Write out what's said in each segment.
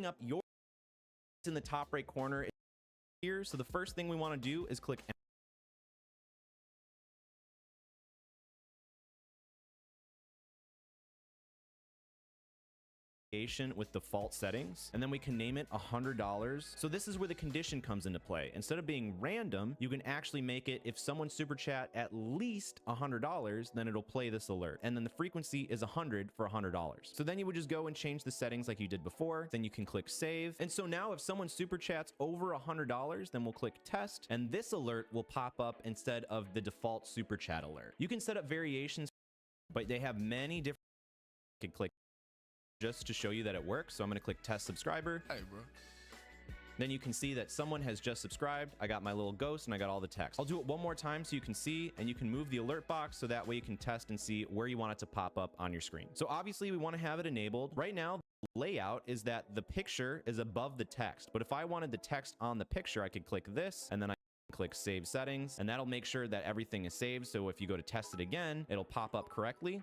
up your in the top right corner here. So the first thing we want to do is click with default settings, and then we can name it $100. So this is where the condition comes into play. Instead of being random, you can actually make it if someone super chat at least $100, then it'll play this alert, and then the frequency is 100 for $100. So then you would just go and change the settings like you did before. Then you can click save, and so now if someone super chats over $100, then we'll click test, and this alert will pop up instead of the default super chat alert. You can set up variations, but they have many different. You can click just to show you that it works. So I'm going to click test subscriber. Hey, bro. Then you can see that someone has just subscribed. I got my little ghost and I got all the text. I'll do it one more time so you can see, and you can move the alert box so that way you can test and see where you want it to pop up on your screen. So obviously we want to have it enabled. Right now, the layout is that the picture is above the text, but if I wanted the text on the picture, I could click this and then I click save settings, and that'll make sure that everything is saved. So if you go to test it again, it'll pop up correctly.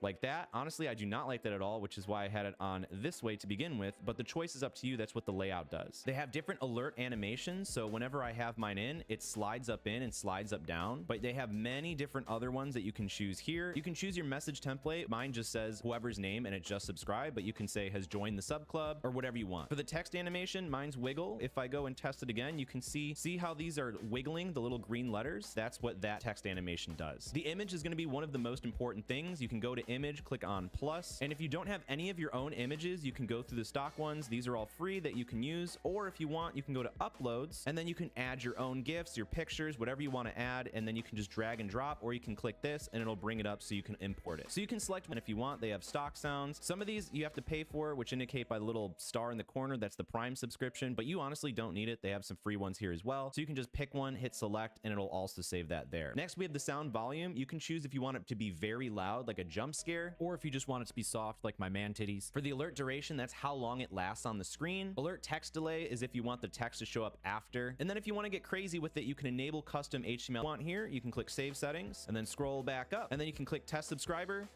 Like that. Honestly, I do not like that at all, which is why I had it on this way to begin with, but the choice is up to you. That's what the layout does. They have different alert animations, so whenever I have mine in, it slides up in and slides up down, but they have many different other ones that you can choose here. You can choose your message template. Mine just says whoever's name and it just subscribed, but you can say has joined the sub club or whatever you want. For the text animation, mine's wiggle. If I go and test it again, you can see how these are wiggling, the little green letters. That's what that text animation does. The image is going to be one of the most important things. You can go to image, click on plus, and if you don't have any of your own images, you can go through the stock ones. These are all free that you can use, or if you want, you can go to uploads, and then you can add your own GIFs, your pictures, whatever you want to add, and then you can just drag and drop, or you can click this and it'll bring it up so you can import it. So you can select one if you want. They have stock sounds. Some of these you have to pay for, which indicate by the little star in the corner. That's the Prime subscription, but you honestly don't need it. They have some free ones here as well. So you can just pick one, hit select, and it'll also save that there. Next, we have the sound volume. You can choose if you want it to be very loud, like a jump scare, or if you just want it to be soft, like my man titties. For the alert duration, that's how long it lasts on the screen. Alert text delay is if you want the text to show up after. And then if you want to get crazy with it, you can enable custom HTML. Want here, you can click save settings and then scroll back up, and then you can click test subscriber,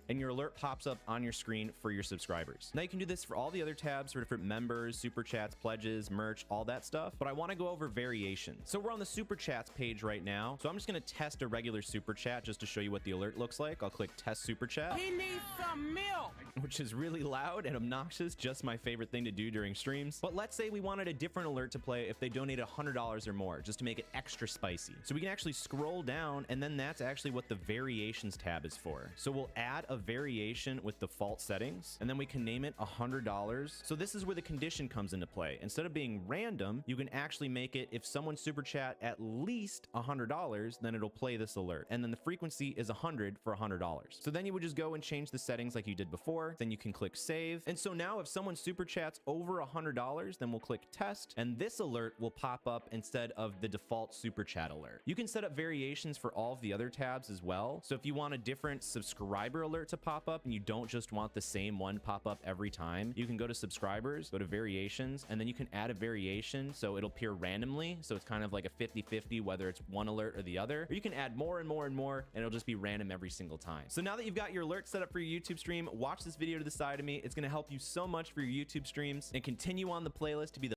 and your alert pops up on your screen for your subscribers. Now you can do this for all the other tabs for different members, super chats, pledges, merch, all that stuff, but I want to go over variations. So we're on the super chats page right now. So I'm just going to test a regular super chat just to show you what the alert looks like. I'll click test super chat. He needs some milk, which is really loud and obnoxious, just my favorite thing to do during streams. But let's say we wanted a different alert to play if they donate $100 or more, just to make it extra spicy. So we can actually scroll down, and then that's actually what the variations tab is for. So we'll add a variation with default settings, and then we can name it $100. So this is where the condition comes into play. Instead of being random, you can actually make it if someone super chat at least $100, then it'll play this alert, and then the frequency is 100 for $100. So then you would just go and change the settings like you did before. Then you can click save, and so now if someone super chats over $100, then we'll click test, and this alert will pop up instead of the default super chat alert. You can set up variations for all of the other tabs as well. So if you want a different subscriber alert to pop up and you don't just want the same one pop up every time, you can go to subscribers, go to variations, and then you can add a variation so it'll appear randomly. So it's kind of like a 50-50 whether it's one alert or the other, or you can add more and more and more, and it'll just be random every single time. So now that you've got your alert set up for your YouTube stream, watch this video to the side of me. It's going to help you so much for your YouTube streams, and continue on the playlist to be the